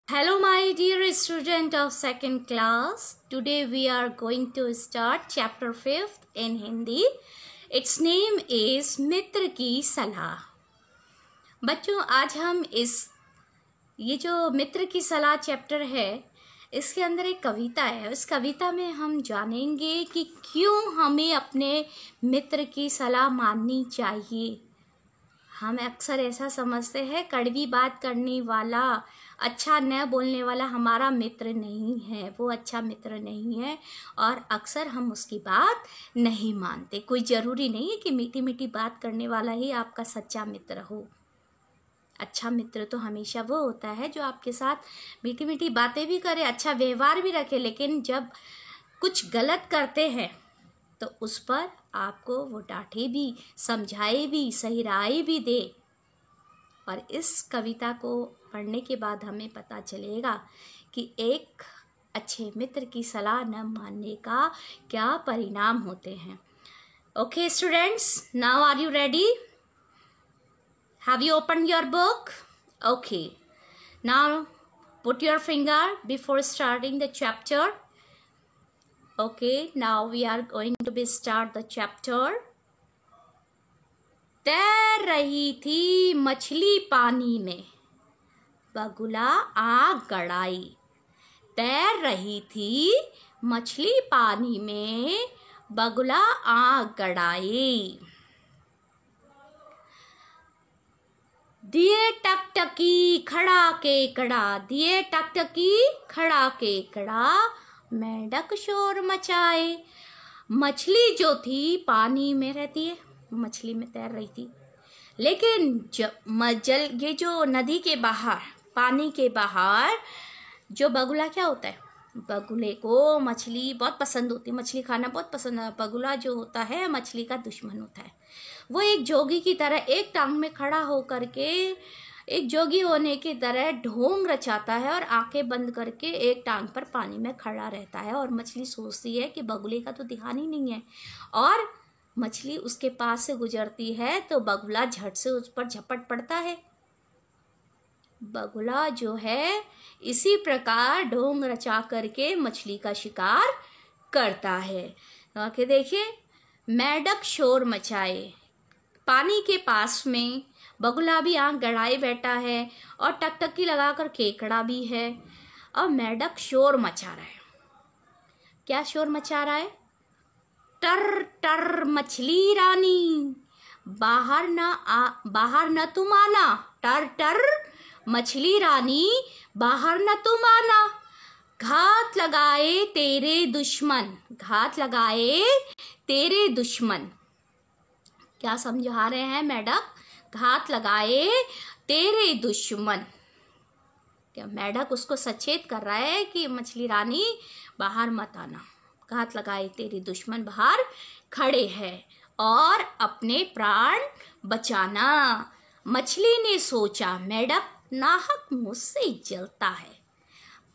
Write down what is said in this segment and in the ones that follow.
Hello, my dear student of second class. Today we are going to start chapter 5th in Hindi. Its name is मित्र की सलाह. बच्चों, आज हम ये जो मित्र की सलाह चैप्टर है, इसके अंदर एक कविता है. उस कविता में हम जानेंगे कि क्यों हमें अपने मित्र की सलाह माननी चाहिए. हम अक्सर ऐसा समझते हैं कड़वी बात करने वाला, अच्छा न बोलने वाला हमारा मित्र नहीं है, वो अच्छा मित्र नहीं है और अक्सर हम उसकी बात नहीं मानते. कोई ज़रूरी नहीं है कि मीठी मीठी बात करने वाला ही आपका सच्चा मित्र हो. अच्छा मित्र तो हमेशा वो होता है जो आपके साथ मीठी मीठी बातें भी करे, अच्छा व्यवहार भी रखे, लेकिन जब कुछ गलत करते हैं तो उस पर आपको वो डांटे भी, समझाए भी, सही राय भी दे. और इस कविता को पढ़ने के बाद हमें पता चलेगा कि एक अच्छे मित्र की सलाह न मानने का क्या परिणाम होते हैं. Okay students, now are you ready? Have you open your book? Okay, now put your finger before starting the chapter. Okay, now we are going to be start the chapter. तैर रही थी मछली पानी में, बगुला आग गड़ाई. तैर रही थी मछली पानी में, बगुला आग गड़ाई. दिए टकटकी खड़ा के कड़ा, दिए टकटकी खड़ा के कड़ा, मेंढक शोर मचाए. मछली जो थी पानी में रहती है, मछली में तैर रही थी, लेकिन जल ये जो नदी के बाहर, पानी के बाहर जो बगुला क्या होता है, बगुले को मछली बहुत पसंद होती है, मछली खाना बहुत पसंद है. बगुला जो होता है मछली का दुश्मन होता है. वो एक जोगी की तरह एक टांग में खड़ा होकर के, एक जोगी होने की तरह ढोंग रचाता है और आंखें बंद करके एक टांग पर पानी में खड़ा रहता है. और मछली सोचती है कि बगुले का तो ध्यान ही नहीं है, और मछली उसके पास से गुजरती है तो बगुला झट से उस पर झपट पड़ता है. बगुला जो है इसी प्रकार ढोंग रचा करके मछली का शिकार करता है. आके देखिए, मेंढक शोर मचाए. पानी के पास में बगुला भी आंख गड़ाए बैठा है और टकटकी लगाकर केकड़ा भी है, और मेंढक शोर मचा रहा है. क्या शोर मचा रहा है? टर टर मछली रानी, बाहर न तुम आना. टर टर मछली रानी, बाहर न तुम आना. घात लगाए तेरे दुश्मन, घात लगाए तेरे दुश्मन. क्या समझा रहे हैं मेंढक? घात लगाए तेरे दुश्मन. क्या मेंढक उसको सचेत कर रहा है कि मछली रानी बाहर मत आना, घात लगाए तेरे दुश्मन बाहर खड़े हैं और अपने प्राण बचाना. मछली ने सोचा मेंढक नाहक मुझसे जलता है,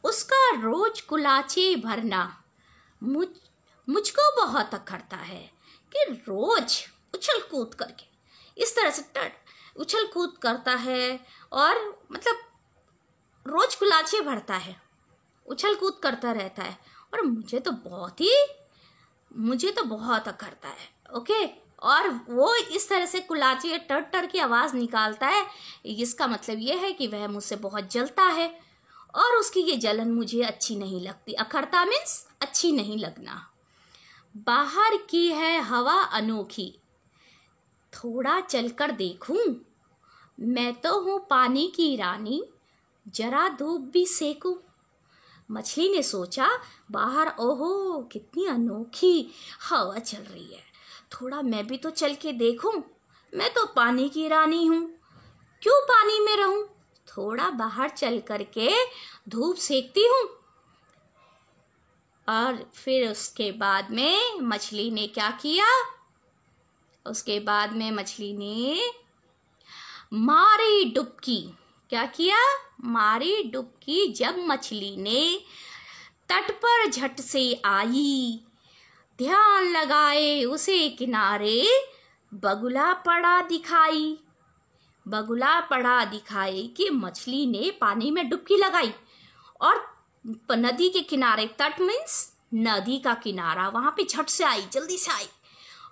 उसका रोज कुलाचे भरना मुझको बहुत अखरता है. कि रोज उछल कूद करके इस तरह से उछल कूद करता है, और मतलब रोज कुलाचे भरता है, उछल कूद करता रहता है, और मुझे तो बहुत अखरता है. ओके, और वो इस तरह से कुलाचे टर टर की आवाज़ निकालता है. इसका मतलब ये है कि वह मुझसे बहुत जलता है और उसकी ये जलन मुझे अच्छी नहीं लगती. अखरता मीन्स अच्छी नहीं लगना. बाहर की है हवा अनोखी, थोड़ा चलकर देखूं. मैं तो हूँ पानी की रानी, जरा धूप भी सेकूं. मछली ने सोचा बाहर ओहो कितनी अनोखी हवा चल रही है, थोड़ा मैं भी तो चल के देखूं. मैं तो पानी की रानी हूँ, क्यों पानी में रहूं, थोड़ा बाहर चल करके धूप सेकती हूँ. और फिर उसके बाद में मछली ने क्या किया? उसके बाद में मछली ने मारी डुबकी. क्या किया? मारी डुबकी. जब मछली ने तट पर झट से आई, ध्यान लगाए उसे किनारे, बगुला पड़ा दिखाई. बगुला पड़ा दिखाई कि मछली ने पानी में डुबकी लगाई और नदी के किनारे, तट मीन्स नदी का किनारा, वहां पे झट से आई, जल्दी से आई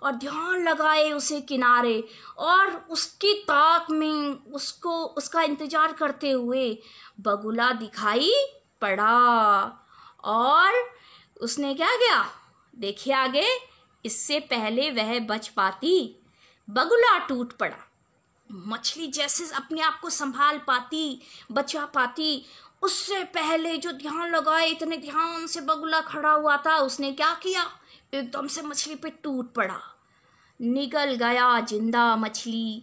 और ध्यान लगाए उसे किनारे, और उसकी ताक में उसको उसका इंतजार करते हुए बगुला दिखाई पड़ा। और उसने क्या किया, देखिए आगे, इससे पहले वह बच पाती बगुला टूट पड़ा। मछली जैसे अपने आप को संभाल पाती, बचा पाती, उससे पहले जो ध्यान लगाए, इतने ध्यान से बगुला खड़ा हुआ था, उसने क्या किया, एकदम से मछली पे टूट पड़ा। निगल गया जिंदा मछली,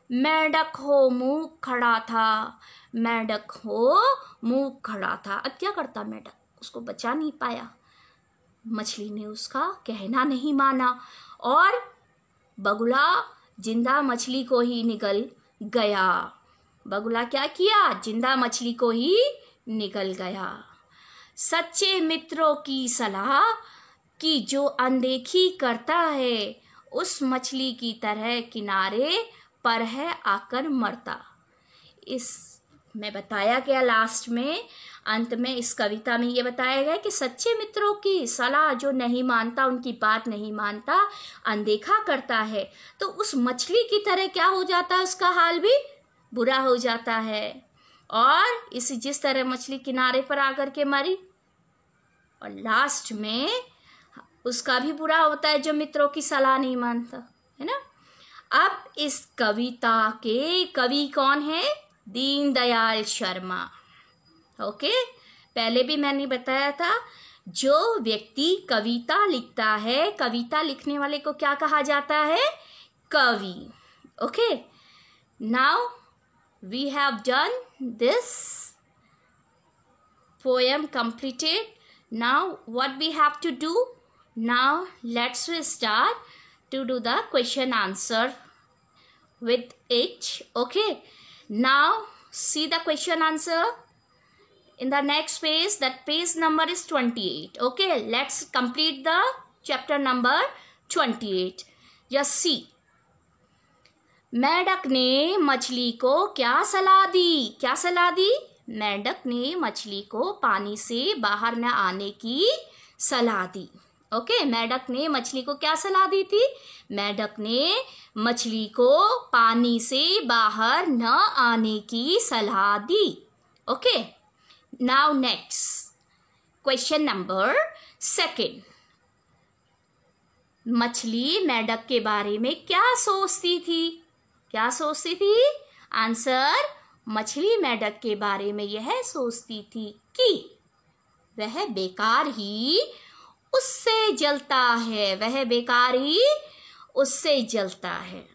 मेंढक हो मूक खड़ा था, मेंढक हो मूक खड़ा था। अब क्या करता मेंढक, उसको बचा नहीं पाया। मछली ने उसका कहना नहीं माना और बगुला जिंदा मछली को ही निगल गया। बगुला क्या किया, जिंदा मछली को ही निगल गया। सच्चे मित्रों की सलाह कि जो अनदेखी करता है, उस मछली की तरह किनारे पर है आकर मरता। इस में बताया गया, लास्ट में, अंत में इस कविता में ये बताया गया कि सच्चे मित्रों की सलाह जो नहीं मानता, उनकी बात नहीं मानता, अनदेखा करता है, तो उस मछली की तरह क्या हो जाता है, उसका हाल भी बुरा हो जाता है। और इसी जिस तरह मछली किनारे पर आकर के मरी, और लास्ट में उसका भी बुरा होता है जो मित्रों की सलाह नहीं मानता, है ना। अब इस कविता के कवि कौन है, दीनदयाल शर्मा। ओके, पहले भी मैंने बताया था, जो व्यक्ति कविता लिखता है, कविता लिखने वाले को क्या कहा जाता है, कवि। Okay, now we have done this poem completed. Now what we have to do, now let's start to do the question answer with it. Okay, now see the question answer in the next page. That page number is 28. Okay, let's complete the chapter number 28. Just see. मेंढक ने मछली को क्या सलाह दी, क्या सलाह दी, मेंढक ने मछली को पानी से बाहर न आने की सलाह दी। ओके, मेंढक ने मछली को क्या सलाह दी थी, मेंढक ने मछली को पानी से बाहर न आने की सलाह दी। Okay, now next question number 2। मछली मेंढक के बारे में क्या सोचती थी, क्या सोचती थी, आंसर, मछली मेंढक के बारे में यह सोचती थी कि वह बेकार ही उससे जलता है, वह बेकार ही उससे जलता है।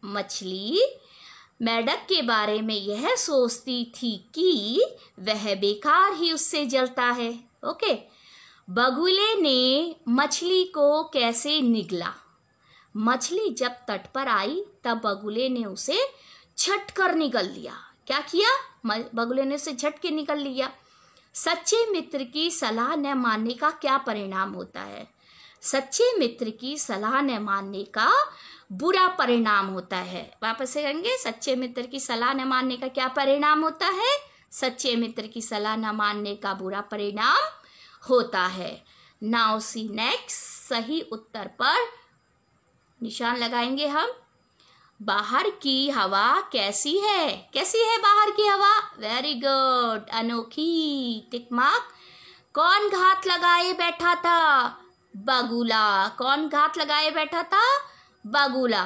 मछली मेंढक के बारे में यह सोचती थी कि वह बेकार ही उससे जलता है। ओके, बगुले ने मछली को कैसे निगला, मछली जब तट पर आई तब बगुले ने उसे झट कर निगल लिया। क्या किया, बगुले ने उसे झट के निगल लिया। सच्चे मित्र की सलाह न मानने का क्या परिणाम होता है, सच्चे मित्र की सलाह न मानने का बुरा परिणाम होता है। वापस से कहेंगे, सच्चे मित्र की सलाह न मानने का क्या परिणाम होता है, सच्चे मित्र की सलाह न मानने का बुरा परिणाम होता है। नाउ सी नेक्स्ट, सही उत्तर पर निशान लगाएंगे हम। बाहर की हवा कैसी है, कैसी है बाहर की हवा, वेरी गुड, अनोखी, टिक मार्क। कौन घात लगाए बैठा था, बगुला, कौन घात लगाए बैठा था, बगुला।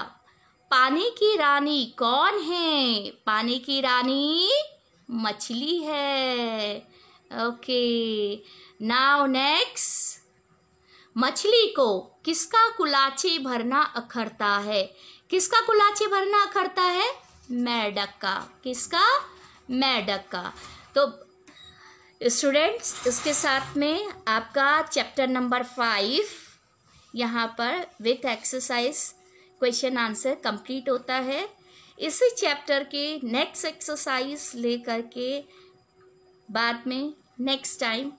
पानी की रानी कौन है, पानी की रानी मछली है। ओके, नाउ नेक्स्ट, मछली को किसका कुलाची भरना अखरता है, किसका कुलाची भरना अखरता है, मेंढक का, किसका, मेंढक का। तो स्टूडेंट्स, इसके साथ में आपका चैप्टर नंबर 5 यहाँ पर with exercise question answer complete होता है। इसी चैप्टर के नेक्स्ट एक्सरसाइज लेकर के बाद में नेक्स्ट टाइम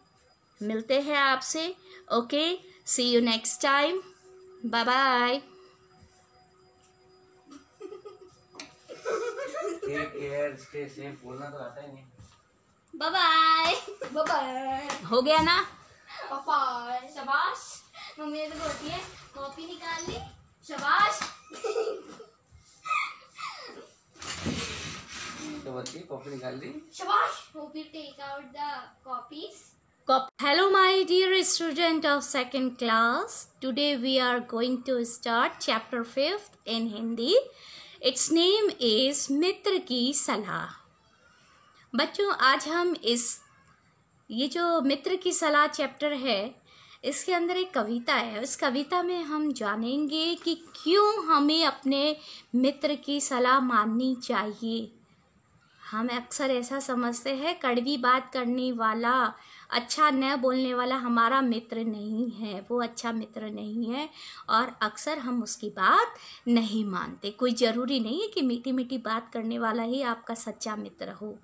मिलते हैं आपसे। Okay, see you next time, bye bye. Take care, stay safe, बोलना तो आता ही नहीं। Bye bye. हो गया ना? शाबाश। मम्मी ने तो बोलती है कॉपी निकाल ली। शाबाश। तो बोलती कॉपी निकाल ली। शाबाश। Hope you take out the copies. Hello my dear student of second class. Today we are going to start chapter 5th in Hindi. Its name is मित्र की सलाह। बच्चों, आज हम ये जो मित्र की सलाह चैप्टर है, इसके अंदर एक कविता है। उस कविता में हम जानेंगे कि क्यों हमें अपने मित्र की सलाह माननी चाहिए। हम अक्सर ऐसा समझते हैं कड़वी बात करने वाला, अच्छा न बोलने वाला हमारा मित्र नहीं है, वो अच्छा मित्र नहीं है, और अक्सर हम उसकी बात नहीं मानते। कोई ज़रूरी नहीं है कि मीठी मीठी बात करने वाला ही आपका सच्चा मित्र हो।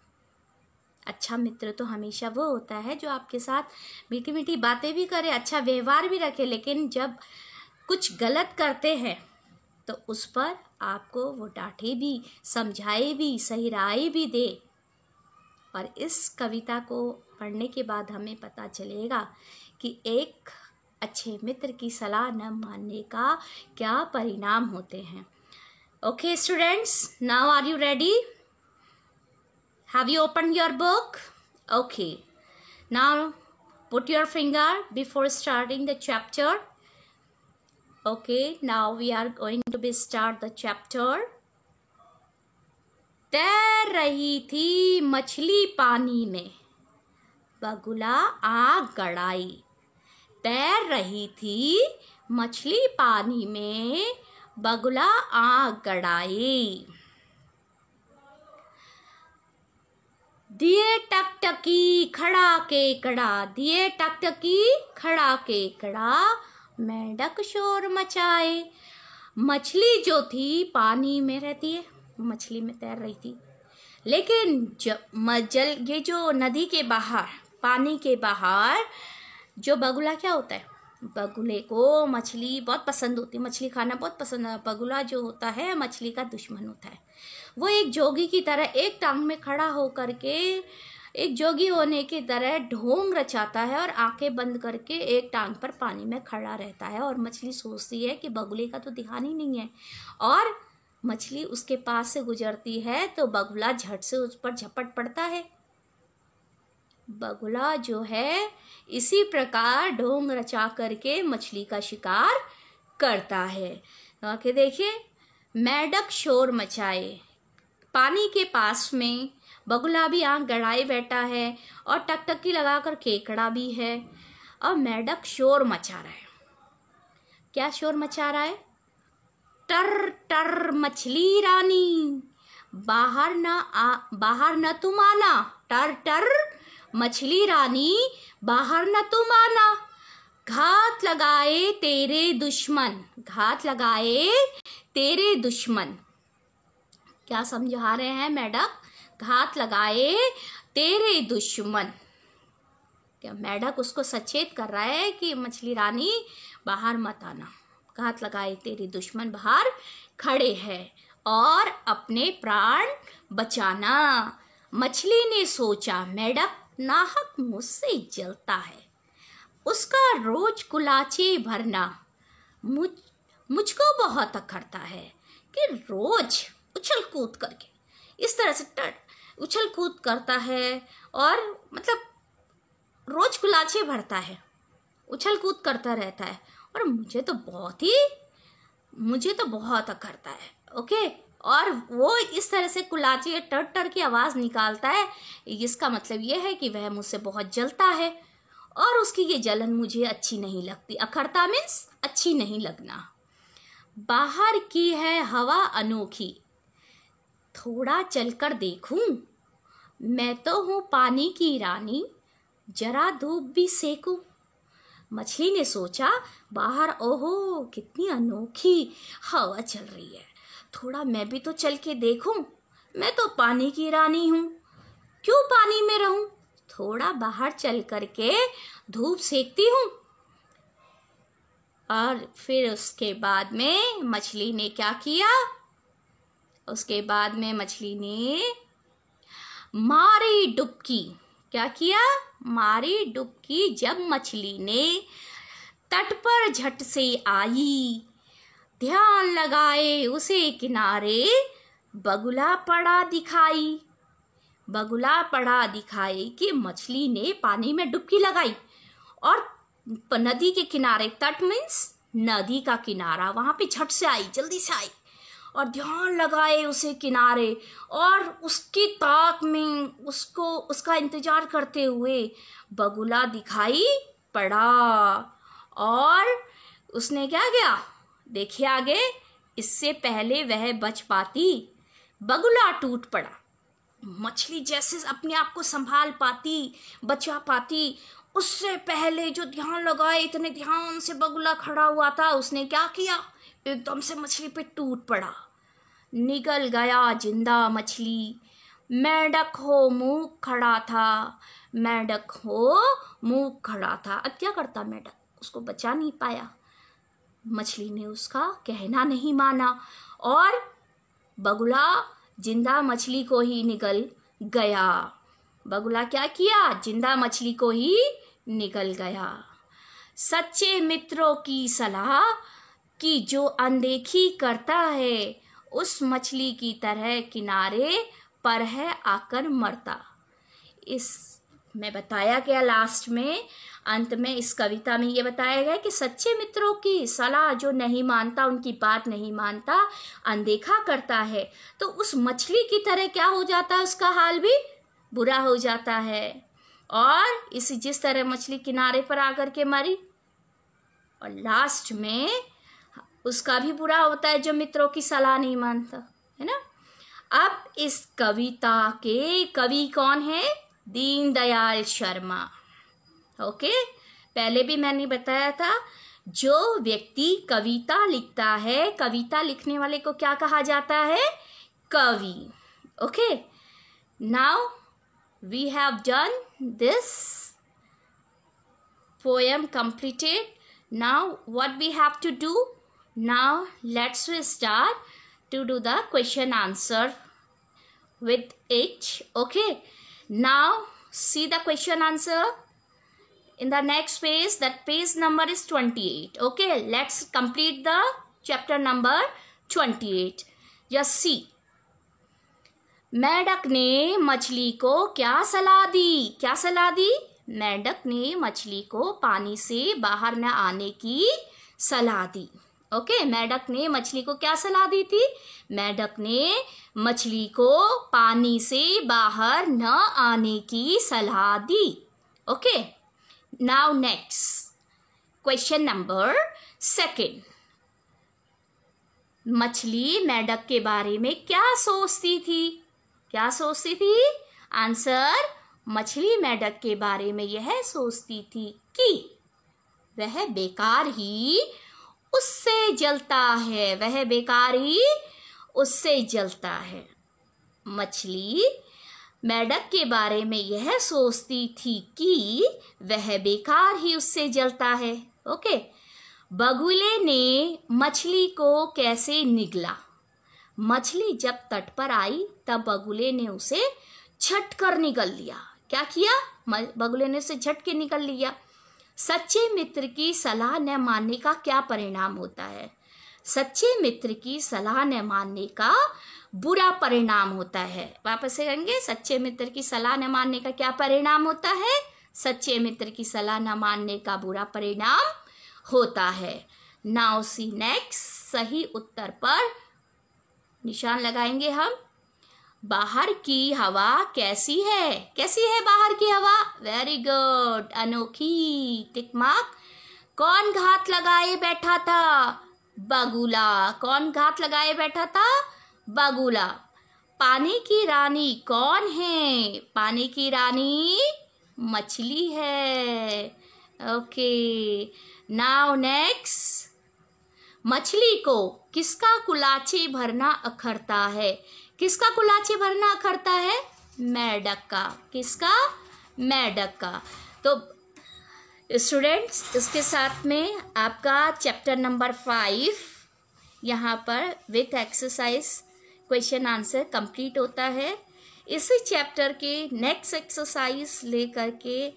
अच्छा मित्र तो हमेशा वो होता है जो आपके साथ मीठी मीठी बातें भी करे, अच्छा व्यवहार भी रखे, लेकिन जब कुछ गलत करते हैं तो उस पर आपको वो डांटे भी, समझाए भी, सही राय भी दे। और इस कविता को पढ़ने के बाद हमें पता चलेगा कि एक अच्छे मित्र की सलाह न मानने का क्या परिणाम होते हैं। Okay students, now are you ready? Have you opened your book? Okay. Now put your finger before starting the chapter. Okay, now we are going to start the chapter. तैर रही थी मछली पानी में, बगुला आग गड़ाई। तैर रही थी मछली पानी में, बगुला आग गड़ाई। दिए टकटकी खड़ा के कड़ा, दिए टकटकी खड़ा के कड़ा, मेंढक शोर मचाए। मछली जो थी पानी में रहती है, मछली में तैर रही थी, लेकिन जल ये जो नदी के बाहर, पानी के बाहर जो बगुला क्या होता है, बगुले को मछली बहुत पसंद होती है, मछली खाना बहुत पसंद है। बगुला जो होता है मछली का दुश्मन होता है। वो एक जोगी की तरह एक टांग में खड़ा होकर के, एक जोगी होने की तरह ढोंग रचाता है और आंखें बंद करके एक टांग पर पानी में खड़ा रहता है। और मछली सोचती है कि बगुले का तो ध्यान ही नहीं है, और मछली उसके पास से गुजरती है तो बगुला झट से उस पर झपट पड़ता है। बगुला जो है इसी प्रकार ढोंग रचा करके मछली का शिकार करता है। आके देखिए, मेंढक शोर मचाए। पानी के पास में बगुला भी आंख गड़ाए बैठा है और टकटकी लगाकर केकड़ा भी है, और मेंढक शोर मचा रहा है। क्या शोर मचा रहा है? टर टर मछली रानी, बाहर न तुम आना। टर टर मछली रानी, बाहर न तुम आना। घात लगाए तेरे दुश्मन, घात लगाए तेरे दुश्मन। क्या समझा रहे हैं मेंढक? घात लगाए तेरे दुश्मन। क्या मेंढक उसको सचेत कर रहा है कि मछली रानी बाहर मत आना, घात लगाए तेरे दुश्मन बाहर खड़े हैं और अपने प्राण बचाना। मछली ने सोचा मेंढक नाहक मुझसे जलता है, उसका रोज कुलाचे भरना मुझको बहुत अखरता है कि रोज उछल कूद करके इस तरह से उछल कूद करता है, और मतलब रोज कुलाचे भरता है, उछल कूद करता रहता है, और मुझे तो बहुत अखरता है। ओके, और वो इस तरह से कुलाचे टर टर की आवाज़ निकालता है। इसका मतलब ये है कि वह मुझसे बहुत जलता है और उसकी ये जलन मुझे अच्छी नहीं लगती। अखरता मीन्स अच्छी नहीं लगना। बाहर की है हवा अनोखी, थोड़ा चलकर देखूं। मैं तो हूँ पानी की रानी, जरा धूप भी सेकूं। मछली ने सोचा बाहर ओहो कितनी अनोखी हवा चल रही है, थोड़ा मैं भी तो चल के देखूं। मैं तो पानी की रानी हूँ, क्यों पानी में रहूं, थोड़ा बाहर चल करके धूप सेकती हूँ। और फिर उसके बाद में मछली ने क्या किया? उसके बाद में मछली ने मारी डुबकी। क्या किया? मारी डुबकी जब मछली ने, तट पर झट से आई, ध्यान लगाए उसे किनारे, बगुला पड़ा दिखाई। बगुला पड़ा दिखाई कि मछली ने पानी में डुबकी लगाई और नदी के किनारे, तट मीन्स नदी का किनारा, वहां पे झट से आई, जल्दी से आई और ध्यान लगाए उसे किनारे, और उसकी ताक में उसको उसका इंतजार करते हुए बगुला दिखाई पड़ा। और उसने क्या किया? देखिए आगे, इससे पहले वह बच पाती, बगुला टूट पड़ा। मछली जैसे अपने आप को संभाल पाती, बचा पाती, उससे पहले जो ध्यान लगाए, इतने ध्यान से बगुला खड़ा हुआ था, उसने क्या किया? एकदम से मछली पे टूट पड़ा। निगल गया जिंदा मछली, मेंढक हो मूक खड़ा था, मेंढक हो मूक खड़ा था। अब क्या करता मेंढक? उसको बचा नहीं पाया। मछली ने उसका कहना नहीं माना और बगुला जिंदा मछली को ही निगल गया। बगुला क्या किया? जिंदा मछली को ही निगल गया। सच्चे मित्रों की सलाह कि जो अनदेखी करता है, उस मछली की तरह किनारे पर है आकर मरता। इस में बताया गया, लास्ट में अंत में इस कविता में ये बताया गया कि सच्चे मित्रों की सलाह जो नहीं मानता, उनकी बात नहीं मानता, अनदेखा करता है, तो उस मछली की तरह क्या हो जाता है? उसका हाल भी बुरा हो जाता है। और इसी जिस तरह मछली किनारे पर आकर के मरी, और लास्ट में उसका भी बुरा होता है जो मित्रों की सलाह नहीं मानता, है ना। अब इस कविता के कवि कौन है? दीनदयाल शर्मा। ओके, पहले भी मैंने बताया था, जो व्यक्ति कविता लिखता है, कविता लिखने वाले को क्या कहा जाता है? कवि। Okay, now we have done this poem completed. Now what we have to do? Now let's start to do the question answer with it. Okay, now see the question answer in the next page. That page number is 28. Okay, let's complete the chapter number 28. Just see. मेंढक ने मछली को क्या सलाह दी? क्या सलाह दी? मेंढक ने मछली को पानी से बाहर न आने की सलाह दी। ओके, मेंढक ने मछली को क्या सलाह दी थी? मेंढक ने मछली को पानी से बाहर न आने की सलाह दी। Okay, now next question number 2। मछली मेंढक के बारे में क्या सोचती थी? क्या सोचती थी? आंसर, मछली मेंढक के बारे में यह सोचती थी कि वह बेकार ही उससे जलता है। वह बेकार ही उससे जलता है। मछली मेंढक के बारे में यह सोचती थी कि वह बेकार ही उससे जलता है। ओके, बगुले ने मछली को कैसे निगला? मछली जब तट पर आई तब बगुले ने उसे झट कर निगल लिया। क्या किया? बगुले ने उसे झट के निगल लिया। सच्चे मित्र की सलाह न मानने का क्या परिणाम होता है? सच्चे मित्र की सलाह न मानने का बुरा परिणाम होता है। वापस से कहेंगे, सच्चे मित्र की सलाह न मानने का क्या परिणाम होता है? सच्चे मित्र की सलाह न मानने का बुरा परिणाम होता है। Now see next. सही उत्तर पर निशान लगाएंगे हम। बाहर की हवा कैसी है? कैसी है बाहर की हवा? वेरी गुड, अनोखी, टिक मार्क। कौन घात लगाए बैठा था? बगुला। कौन घात लगाए बैठा था? बगुला। पानी की रानी कौन है? पानी की रानी मछली है। Okay, now next. मछली को किसका कुलाचे भरना अखरता है? किसका कुलाचे भरना अखरता है? मेंढक का। किसका? मेंढक का। तो स्टूडेंट्स, इसके साथ में आपका चैप्टर नंबर 5 यहाँ पर with exercise question answer complete होता है। इसी चैप्टर के नेक्स्ट एक्सरसाइज लेकर के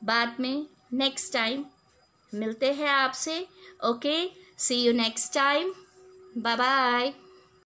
बाद में नेक्स्ट टाइम मिलते हैं आपसे. Okay, see you next time. Bye bye.